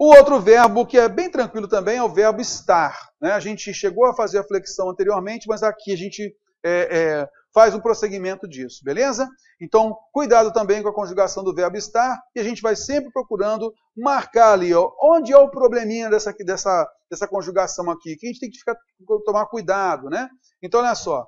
O outro verbo que é bem tranquilo também é o verbo estar, né? A gente chegou a fazer a flexão anteriormente, mas aqui a gente faz um prosseguimento disso, beleza? Então, cuidado também com a conjugação do verbo estar, e a gente vai sempre procurando marcar ali, ó, onde é o probleminha dessa conjugação aqui, que a gente tem que tomar cuidado, né? Então, olha só.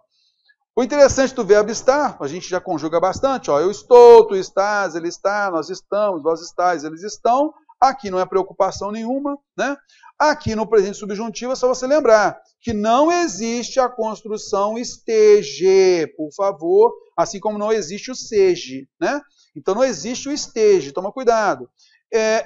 O interessante do verbo estar, a gente já conjuga bastante, ó, eu estou, tu estás, ele está, nós estamos, vós estáis, eles estão. Aqui não é preocupação nenhuma, né? Aqui no presente subjuntivo é só você lembrar que não existe a construção esteja, por favor, assim como não existe o seja, né? Então não existe o esteja, toma cuidado.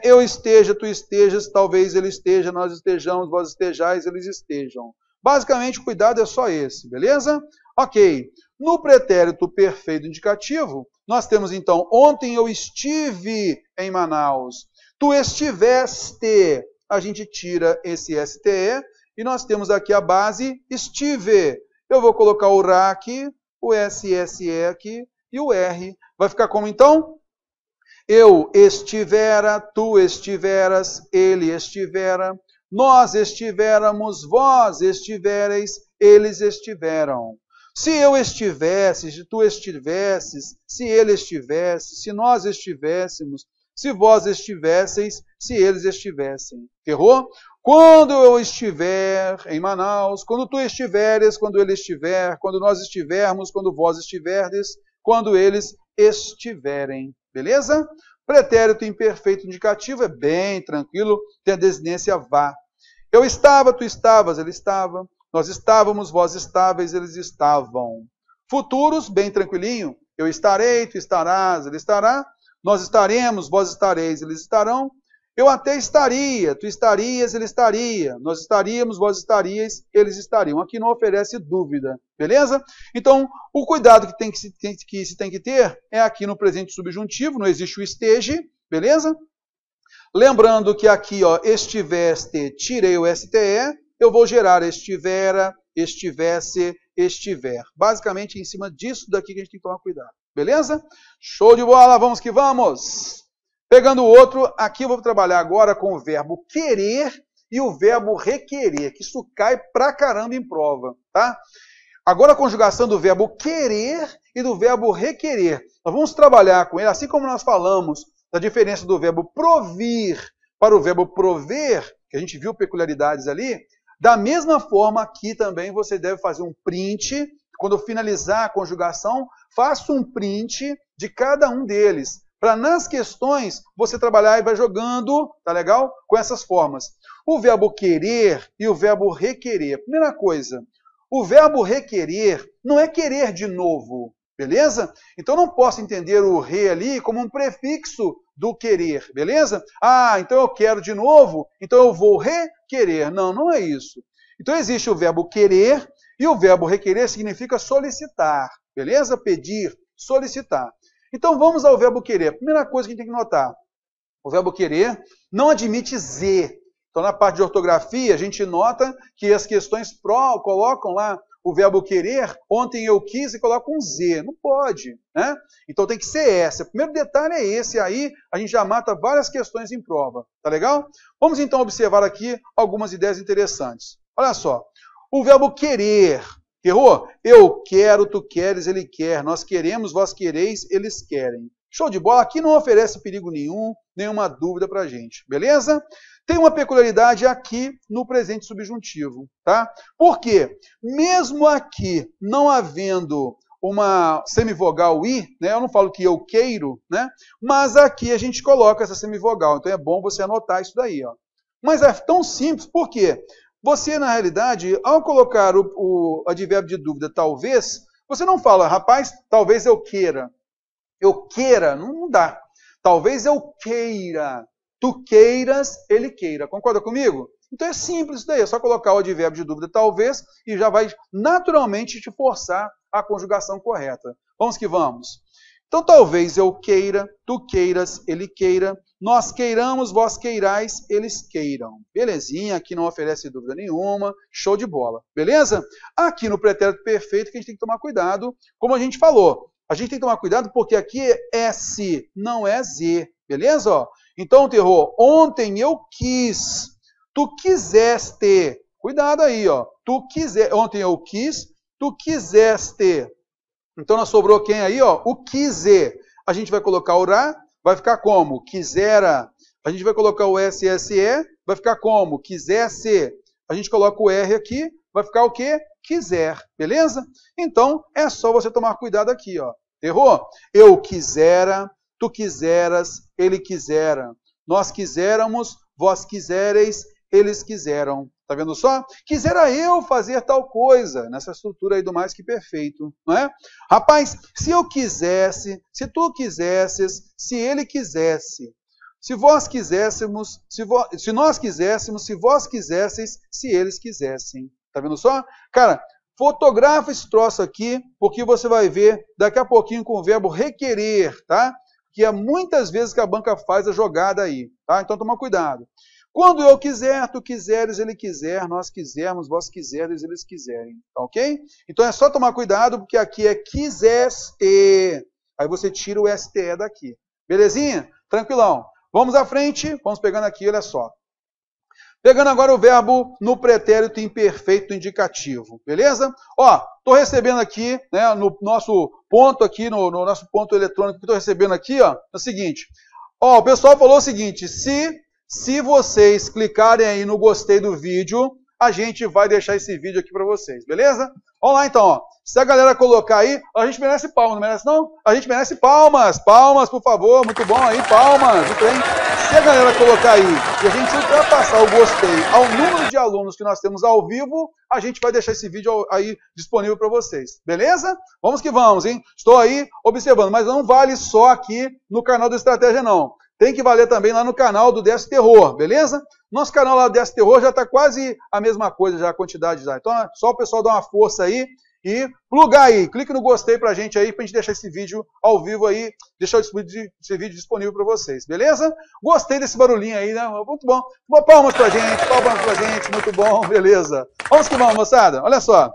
Eu esteja, tu estejas, talvez ele esteja, nós estejamos, vós estejais, eles estejam. Basicamente o cuidado é só esse, beleza? Ok. No pretérito perfeito indicativo, nós temos então, ontem eu estive em Manaus. Tu estiveste, a gente tira esse STE e nós temos aqui a base estive. Eu vou colocar o RA aqui, o SSE aqui e o R. Vai ficar como então? Eu estivera, tu estiveras, ele estivera, nós estivéramos, vós estivereis, eles estiveram. Se eu estivesse, se tu estivesses, se ele estivesse, se nós estivéssemos, se vós estivesseis, se eles estivessem. Ferrou? Quando eu estiver em Manaus, quando tu estiveres, quando ele estiver, quando nós estivermos, quando vós estiverdes, quando eles estiverem. Beleza? Pretérito imperfeito indicativo é bem tranquilo, tem a desinência vá. Eu estava, tu estavas, ele estava. Nós estávamos, vós estáveis, eles estavam. Futuros, bem tranquilinho. Eu estarei, tu estarás, ele estará. Nós estaremos, vós estareis, eles estarão. Eu até estaria, tu estarias, ele estaria. Nós estaríamos, vós estarias, eles estariam. Aqui não oferece dúvida, beleza? Então, o cuidado que se tem que ter é aqui no presente subjuntivo, não existe o esteja, beleza? Lembrando que aqui, ó, estiveste, tirei o STE, eu vou gerar estivera, estivesse, estiver. Basicamente, em cima disso daqui que a gente tem que tomar cuidado. Beleza? Show de bola, vamos que vamos! Pegando o outro, aqui eu vou trabalhar agora com o verbo querer e o verbo requerer, que isso cai pra caramba em prova, tá? Agora a conjugação do verbo querer e do verbo requerer. Nós vamos trabalhar com ele, assim como nós falamos da diferença do verbo provir para o verbo prover, que a gente viu peculiaridades ali, da mesma forma aqui também você deve fazer um print, quando finalizar a conjugação, faça um print de cada um deles, para nas questões você trabalhar e vai jogando, tá legal? Com essas formas. O verbo querer e o verbo requerer. Primeira coisa, o verbo requerer não é querer de novo, beleza? Então não posso entender o re ali como um prefixo do querer, beleza? Ah, então eu quero de novo, então eu vou requerer. Não, não é isso. Então existe o verbo querer e o verbo requerer significa solicitar, beleza? Pedir, solicitar. Então vamos ao verbo querer. Primeira coisa que a gente tem que notar, o verbo querer não admite Z. Então na parte de ortografia a gente nota que as questões colocam lá o verbo querer, ontem eu quis e coloca um Z. Não pode, né? Então tem que ser essa. O primeiro detalhe é esse, aí a gente já mata várias questões em prova. Tá legal? Vamos então observar aqui algumas ideias interessantes. Olha só, o verbo querer. Errou? Eu quero, tu queres, ele quer. Nós queremos, vós quereis, eles querem. Show de bola? Aqui não oferece perigo nenhum, nenhuma dúvida pra gente. Beleza? Tem uma peculiaridade aqui no presente subjuntivo, tá? Por quê? Mesmo aqui não havendo uma semivogal i, né? Eu não falo que eu queiro, né? Mas aqui a gente coloca essa semivogal. Então é bom você anotar isso daí, ó. Mas é tão simples, por quê? Você, na realidade, ao colocar o advérbio de dúvida, talvez, você não fala, rapaz, talvez eu queira. Eu queira, não dá. Talvez eu queira. Tu queiras, ele queira. Concorda comigo? Então é simples isso daí. É só colocar o advérbio de dúvida, talvez, e já vai naturalmente te forçar a conjugação correta. Vamos que vamos. Então talvez eu queira, tu queiras, ele queira, nós queiramos, vós queirais, eles queiram. Belezinha, aqui não oferece dúvida nenhuma, show de bola. Beleza? Aqui no pretérito perfeito que a gente tem que tomar cuidado, como a gente falou. A gente tem que tomar cuidado porque aqui é S, não é Z. Beleza? Ó, Então, terror, ontem eu quis, tu quiseste. Cuidado aí, ó. Ontem eu quis, tu quiseste. Então, nós sobrou quem aí, ó? O quise. A gente vai colocar o ra, vai ficar como? Quisera. A gente vai colocar o SSE, vai ficar como? Quisesse. A gente coloca o R aqui, vai ficar o quê? Quiser. Beleza? Então, é só você tomar cuidado aqui, ó. Errou? Eu quisera, tu quiseras, ele quisera. Nós quiséramos, vós quisereis, eles quiseram. Tá vendo só? Quisera eu fazer tal coisa, nessa estrutura aí do mais que perfeito, não é? Rapaz, se eu quisesse, se tu quisesses, se ele quisesse, se vós quiséssemos, se nós quiséssemos, se vós quisesseis, se eles quisessem. Tá vendo só? Cara, fotografa esse troço aqui, porque você vai ver daqui a pouquinho com o verbo requerer, tá? Que é muitas vezes que a banca faz a jogada aí, tá? Então toma cuidado. Quando eu quiser, tu quiseres, ele quiser, nós quisermos, vós quiseres, eles quiserem. Tá ok? Então é só tomar cuidado, porque aqui é quiseste. Aí você tira o STE daqui. Belezinha? Tranquilão. Vamos à frente, vamos pegando aqui, olha só. Pegando agora o verbo no pretérito imperfeito indicativo, beleza? Ó, estou recebendo aqui, né, no nosso ponto aqui, no nosso ponto eletrônico que estou recebendo aqui, ó, é o seguinte. Ó, o pessoal falou o seguinte, se vocês clicarem aí no gostei do vídeo, a gente vai deixar esse vídeo aqui para vocês, beleza? Vamos lá então, ó. Se a galera colocar aí, a gente merece palmas, não merece não? A gente merece palmas, palmas, por favor, muito bom aí, palmas, muito bem. Se a galera colocar aí e a gente ultrapassar o gostei ao número de alunos que nós temos ao vivo, a gente vai deixar esse vídeo aí disponível para vocês, beleza? Vamos que vamos, hein? Estou aí observando, mas não vale só aqui no canal do Estratégia não. Tem que valer também lá no canal do DS Terror, beleza? Nosso canal lá do DS Terror já está quase a mesma coisa, já a quantidade já. Então é só o pessoal dar uma força aí e plugar aí. Clique no gostei pra gente aí, pra gente deixar esse vídeo ao vivo aí, deixar esse vídeo disponível para vocês, beleza? Gostei desse barulhinho aí, né? Muito bom. Palmas pra gente, muito bom, beleza. Vamos que vamos, moçada. Olha só.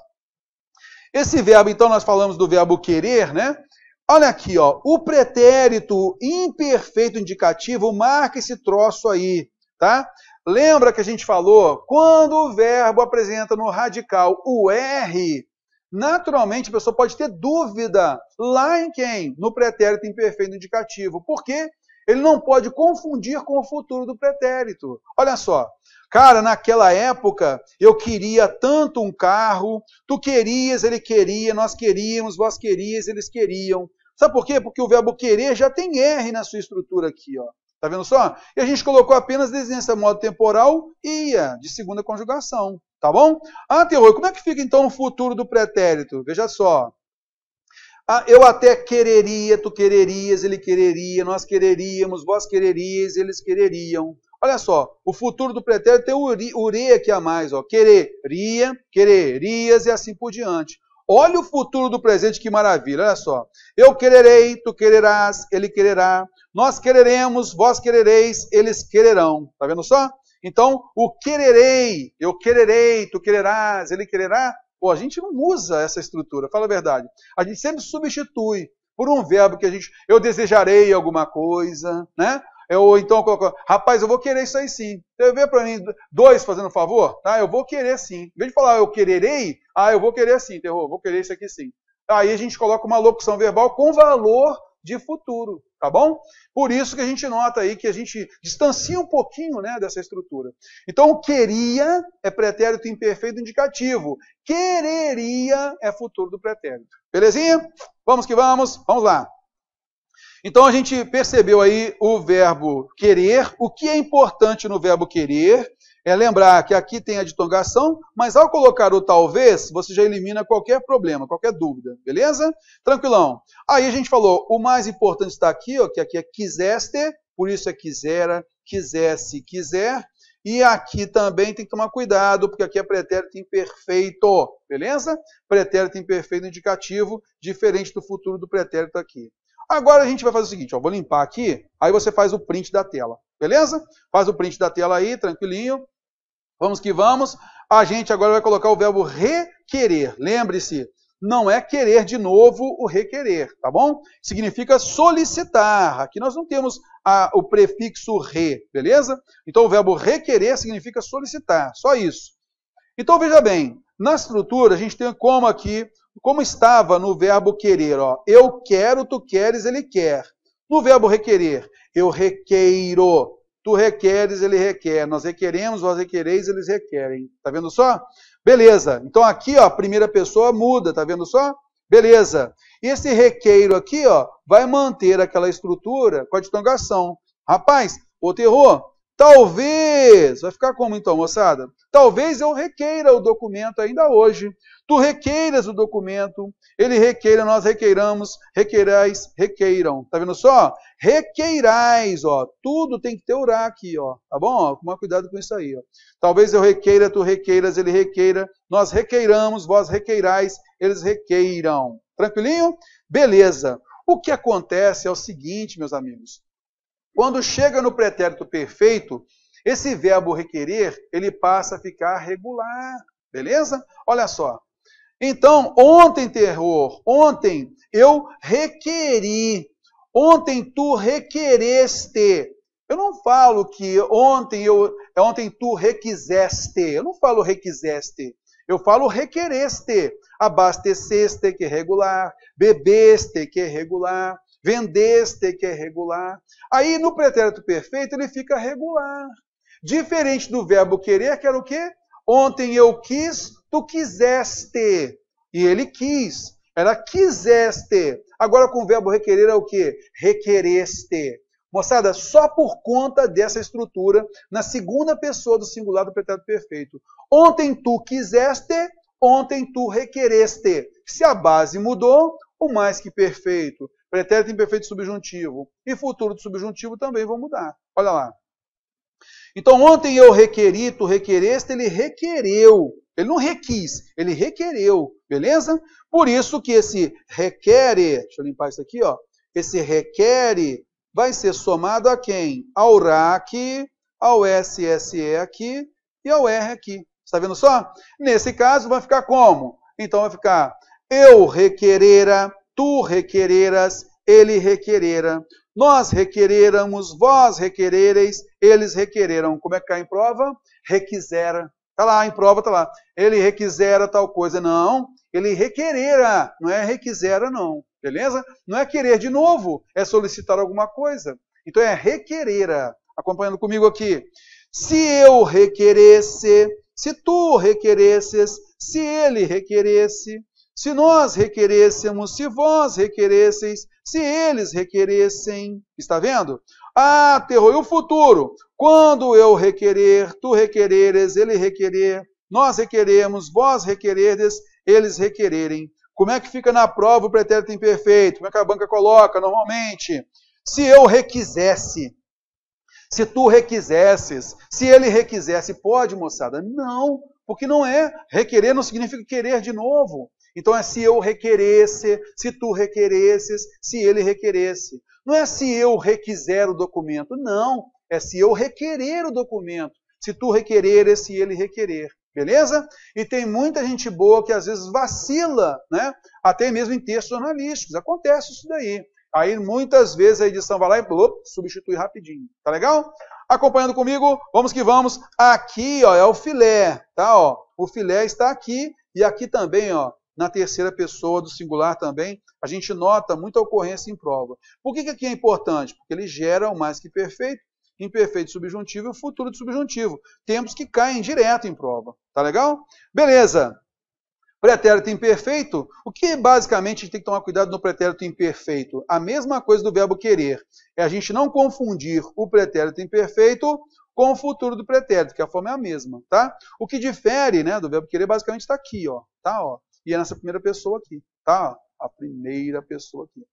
Esse verbo, então, nós falamos do verbo querer, né? Olha aqui, ó, o pretérito imperfeito indicativo marca esse troço aí, tá? Lembra que a gente falou, quando o verbo apresenta no radical o R, naturalmente a pessoa pode ter dúvida lá em quem? No pretérito imperfeito indicativo. Por quê? Ele não pode confundir com o futuro do pretérito. Olha só, cara, naquela época eu queria tanto um carro, tu querias, ele queria, nós queríamos, vós querias, eles queriam. Sabe por quê? Porque o verbo querer já tem R na sua estrutura aqui, ó. Tá vendo só? E a gente colocou apenas desinência modo temporal ia, de segunda conjugação. Tá bom? Ah, terror, como é que fica então o futuro do pretérito? Veja só. Ah, eu até quereria, tu quererias, ele quereria, nós quereríamos, vós quererias, eles quereriam. Olha só, o futuro do pretérito tem o re aqui a mais, ó. Quereria, quererias e assim por diante. Olha o futuro do presente, que maravilha, olha só. Eu quererei, tu quererás, ele quererá. Nós quereremos, vós querereis, eles quererão. Tá vendo só? Então, o quererei, eu quererei, tu quererás, ele quererá. Pô, a gente não usa essa estrutura, fala a verdade. A gente sempre substitui por um verbo que eu desejarei alguma coisa, né? Ou então, rapaz, eu vou querer isso aí sim. Você vê para mim, dois fazendo favor? Tá? Eu vou querer sim. Em vez de falar eu quererei, eu vou querer sim, terror, vou querer isso aqui sim. Aí a gente coloca uma locução verbal com valor de futuro, tá bom? Por isso que a gente nota aí que a gente distancia um pouquinho, né, dessa estrutura. Então, o queria é pretérito imperfeito indicativo. Quereria é futuro do pretérito. Belezinha? Vamos que vamos. Vamos lá. Então, a gente percebeu aí o verbo querer. O que é importante no verbo querer é lembrar que aqui tem a ditongação, mas ao colocar o talvez, você já elimina qualquer problema, qualquer dúvida, beleza? Tranquilão. Aí a gente falou, o mais importante está aqui, ó, que aqui é quiseste, por isso é quisera, quisesse, quiser. E aqui também tem que tomar cuidado, porque aqui é pretérito imperfeito, beleza? Pretérito imperfeito indicativo, diferente do futuro do pretérito aqui. Agora a gente vai fazer o seguinte, ó, vou limpar aqui, aí você faz o print da tela, beleza? Faz o print da tela aí, tranquilinho. Vamos que vamos. A gente agora vai colocar o verbo requerer. Lembre-se, não é querer de novo o requerer, tá bom? Significa solicitar. Aqui nós não temos o prefixo re, beleza? Então o verbo requerer significa solicitar, só isso. Então veja bem, na estrutura a gente tem como aqui, como estava no verbo querer, ó. Eu quero, tu queres, ele quer. No verbo requerer, eu requeiro, tu requeres, ele requer. Nós requeremos, vós requereis, eles requerem. Tá vendo só? Beleza. Então aqui, ó, a primeira pessoa muda, tá vendo só? Beleza. E esse requeiro aqui, ó, vai manter aquela estrutura com a ditongação. Rapaz, ô terror, talvez, vai ficar como então, moçada? Talvez eu requeira o documento ainda hoje. Tu requeiras o documento, ele requeira, nós requeiramos, requeirais, requeiram. Tá vendo só? Requeirais, ó. Tudo tem que ter urá aqui, ó. Tá bom? Ó, tomar cuidado com isso aí, ó. Talvez eu requeira, tu requeiras, ele requeira, nós requeiramos, vós requeirais, eles requeiram. Tranquilinho? Beleza. O que acontece é o seguinte, meus amigos. Quando chega no pretérito perfeito, esse verbo requerer, ele passa a ficar regular. Beleza? Olha só. Então, ontem, terror, ontem eu requeri, ontem tu requereste. Eu não falo que ontem tu requiseste, eu não falo requiseste, eu falo requereste. Abasteceste, que é regular, bebeste, que é regular, vendeste, que é regular. Aí no pretérito perfeito ele fica regular. Diferente do verbo querer, que era o quê? Ontem eu quis, tu quiseste. E ele quis. Era quiseste. Agora com o verbo requerer é o quê? Requereste. Moçada, só por conta dessa estrutura, na segunda pessoa do singular do pretérito perfeito. Ontem tu quiseste, ontem tu requereste. Se a base mudou, o mais que perfeito, pretérito imperfeito subjuntivo e futuro do subjuntivo também vão mudar. Olha lá. Então, ontem eu requeri, tu requereste, ele requereu. Ele não requis, ele requereu, beleza? Por isso que esse requere, deixa eu limpar isso aqui, ó. Esse requere vai ser somado a quem? Ao RA aqui, ao SSE aqui e ao R aqui. Está vendo só? Nesse caso vai ficar como? Então vai ficar eu requerera, tu requereras, ele requerera. Nós requereramos, vós requerereis, eles requereram. Como é que cai em prova? Requisera. Está lá, em prova está lá. Ele requisera tal coisa. Não, ele requerera. Não é requisera, não. Beleza? Não é querer de novo, é solicitar alguma coisa. Então é requerera. Acompanhando comigo aqui. Se eu requeresse, se tu requeresses, se ele requeresse, se nós requerêssemos, se vós requeresseis, se eles requeressem. Está vendo? Ah, terror, e o futuro? Quando eu requerer, tu requereres, ele requerer, nós requeremos, vós requererdes, eles requererem. Como é que fica na prova o pretérito imperfeito? Como é que a banca coloca normalmente? Se eu requisesse, se tu requisesses, se ele requisesse, pode, moçada? Não, porque não é. Requerer não significa querer de novo. Então é se eu requeresse, se tu requeresses, se ele requeresse. Não é se eu requiser o documento, não. É se eu requerer o documento. Se tu requereres, se ele requerer. Beleza? E tem muita gente boa que às vezes vacila, né? Até mesmo em textos jornalísticos. Acontece isso daí. Aí muitas vezes a edição vai lá e substitui rapidinho. Tá legal? Acompanhando comigo, vamos que vamos. Aqui, ó, é o filé, tá? Ó, o filé está aqui e aqui também, ó. Na terceira pessoa do singular também, a gente nota muita ocorrência em prova. Por que aqui é importante? Porque ele gera o mais que perfeito, imperfeito subjuntivo e o futuro de subjuntivo. Tempos que caem direto em prova. Tá legal? Beleza. Pretérito imperfeito, o que basicamente a gente tem que tomar cuidado no pretérito imperfeito? A mesma coisa do verbo querer. É a gente não confundir o pretérito imperfeito com o futuro do pretérito, que a forma é a mesma, tá? O que difere, né, do verbo querer basicamente está aqui, ó. Tá, ó. E é nessa primeira pessoa aqui, tá? A primeira pessoa aqui.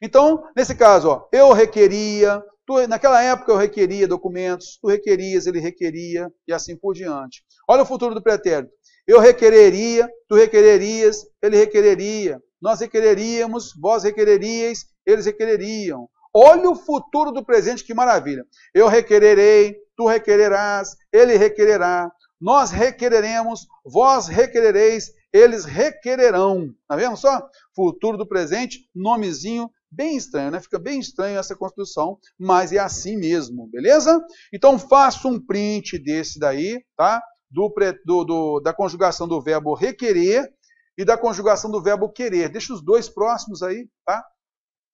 Então, nesse caso, ó, eu requeria, naquela época eu requeria documentos, tu requerias, ele requeria, e assim por diante. Olha o futuro do pretérito. Eu requereria, tu requererias, ele requereria. Nós requereríamos, vós requereríeis, eles requereriam. Olha o futuro do presente, que maravilha. Eu requererei, tu requererás, ele requererá. Nós requereremos, vós requerereis, eles requererão. Tá vendo só? Futuro do presente, nomezinho bem estranho, né? Fica bem estranho essa construção, mas é assim mesmo, beleza? Então, faço um print desse daí, tá? Da conjugação do verbo requerer e da conjugação do verbo querer. Deixa os dois próximos aí, tá?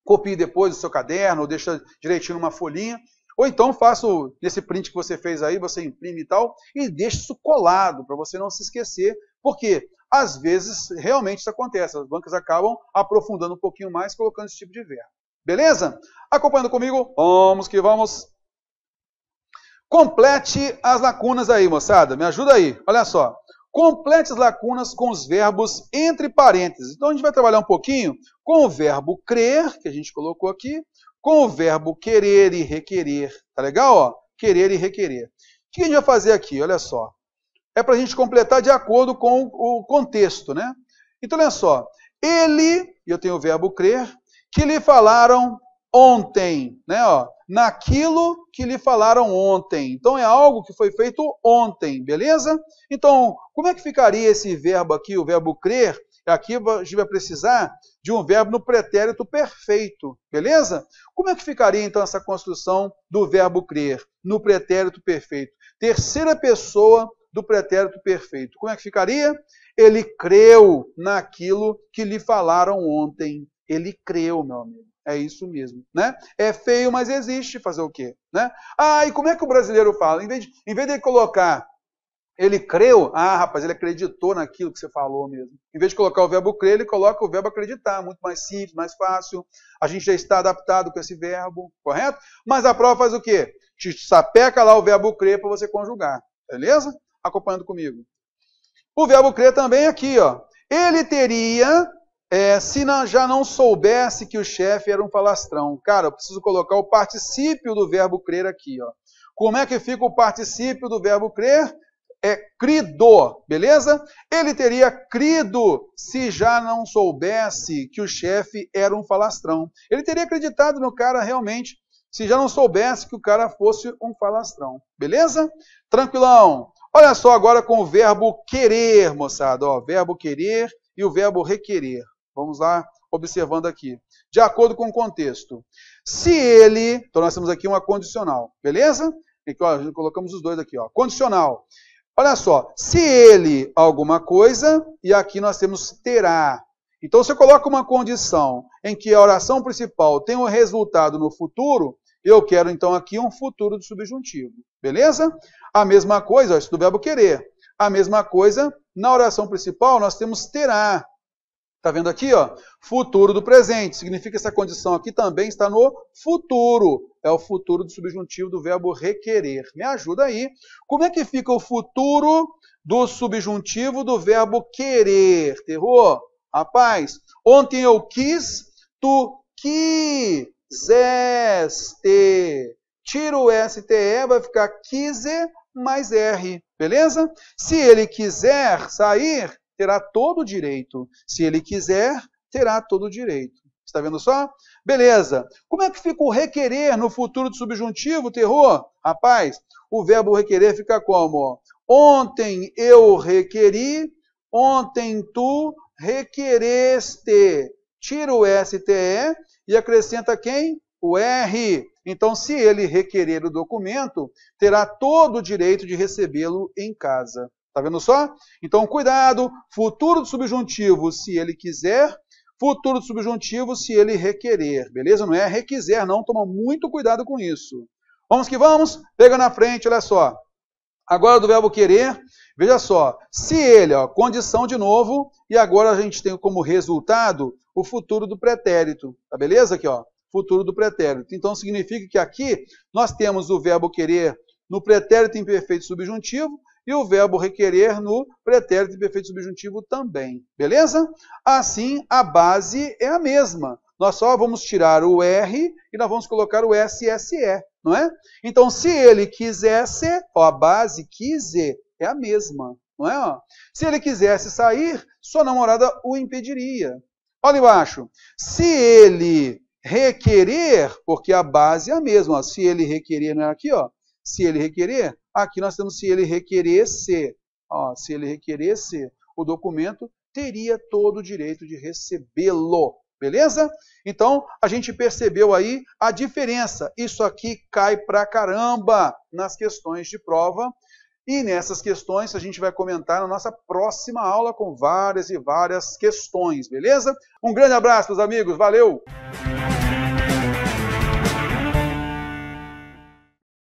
Copie depois do seu caderno, ou deixa direitinho numa folhinha. Ou então faço nesse print que você fez aí, você imprime e tal, e deixa isso colado, para você não se esquecer. Porque, às vezes, realmente isso acontece. As bancas acabam aprofundando um pouquinho mais, colocando esse tipo de verbo. Beleza? Acompanhando comigo? Vamos que vamos. Complete as lacunas aí, moçada. Me ajuda aí. Olha só. Complete as lacunas com os verbos entre parênteses. Então, a gente vai trabalhar um pouquinho com o verbo crer, que a gente colocou aqui, com o verbo querer e requerer. Tá legal? Ó? Querer e requerer. O que a gente vai fazer aqui? Olha só. É para a gente completar de acordo com o contexto, né? Então, olha só. Ele, eu tenho o verbo crer, que lhe falaram ontem, né? Ó, naquilo que lhe falaram ontem. Então, é algo que foi feito ontem, beleza? Então, como é que ficaria esse verbo aqui, o verbo crer? Aqui a gente vai precisar de um verbo no pretérito perfeito, beleza? Como é que ficaria, então, essa construção do verbo crer no pretérito perfeito? Terceira pessoa do pretérito perfeito. Como é que ficaria? Ele creu naquilo que lhe falaram ontem. Ele creu, meu amigo. É isso mesmo, né? É feio, mas existe. Fazer o quê? Né? Ah, e como é que o brasileiro fala? Em vez de colocar ele creu, rapaz, ele acreditou naquilo que você falou mesmo. Em vez de colocar o verbo crer, ele coloca o verbo acreditar. Muito mais simples, mais fácil. A gente já está adaptado com esse verbo, correto? Mas a prova faz o quê? Te sapeca lá o verbo crer para você conjugar. Beleza? Acompanhando comigo. O verbo crer também aqui, ó. Ele teria, se já não soubesse que o chefe era um falastrão. Cara, eu preciso colocar o particípio do verbo crer aqui, ó. Como é que fica o particípio do verbo crer? É crido, beleza? Ele teria crido se já não soubesse que o chefe era um falastrão. Ele teria acreditado no cara realmente, se já não soubesse que o cara fosse um falastrão. Beleza? Tranquilão. Olha só agora com o verbo querer, moçada. Ó, verbo querer e o verbo requerer. Vamos lá, observando aqui. De acordo com o contexto. Se ele... Então nós temos aqui uma condicional. Beleza? Aqui, ó, colocamos os dois aqui. Ó. Condicional. Olha só, se ele alguma coisa, e aqui nós temos terá. Então, se eu coloco uma condição em que a oração principal tem um resultado no futuro, eu quero, então, aqui um futuro do subjuntivo. Beleza? A mesma coisa, ó, isso do verbo querer. A mesma coisa, na oração principal, nós temos terá. Está vendo aqui? Ó? Futuro do presente. Significa que essa condição aqui também está no futuro. É o futuro do subjuntivo do verbo requerer. Me ajuda aí. Como é que fica o futuro do subjuntivo do verbo querer? Terror? Rapaz, ontem eu quis, tu quiseste. Tira o STE, vai ficar quise mais R. Beleza? Se ele quiser sair, terá todo o direito. Se ele quiser, terá todo o direito. Está vendo só? Beleza. Como é que fica o requerer no futuro do subjuntivo, terror? Rapaz, o verbo requerer fica como? Ontem eu requeri, ontem tu requereste. Tira o STE e acrescenta quem? O R. Então, se ele requerer o documento, terá todo o direito de recebê-lo em casa. Tá vendo só? Então, cuidado. Futuro do subjuntivo, se ele quiser. Futuro do subjuntivo, se ele requerer. Beleza? Não é requiser, não. Toma muito cuidado com isso. Vamos que vamos. Pega na frente, olha só. Agora do verbo querer, veja só. Se ele, ó, condição de novo. E agora a gente tem como resultado o futuro do pretérito. Tá beleza? Aqui, ó. Futuro do pretérito. Então, significa que aqui nós temos o verbo querer no pretérito imperfeito subjuntivo e o verbo requerer no pretérito imperfeito subjuntivo também. Beleza? Assim, a base é a mesma. Nós só vamos tirar o R e nós vamos colocar o SSE, não é? Então, se ele quisesse, ó, a base quise é a mesma, não é? Ó? Se ele quisesse sair, sua namorada o impediria. Olha embaixo. Se ele requerer, porque a base é a mesma. Ó. Se ele requerer, não é aqui, ó. Se ele requerer, aqui nós temos se ele requeresse. Ó, se ele requeresse o documento, teria todo o direito de recebê-lo. Beleza? Então, a gente percebeu aí a diferença. Isso aqui cai pra caramba nas questões de prova. E nessas questões a gente vai comentar na nossa próxima aula com várias e várias questões, beleza? Um grande abraço, meus amigos. Valeu!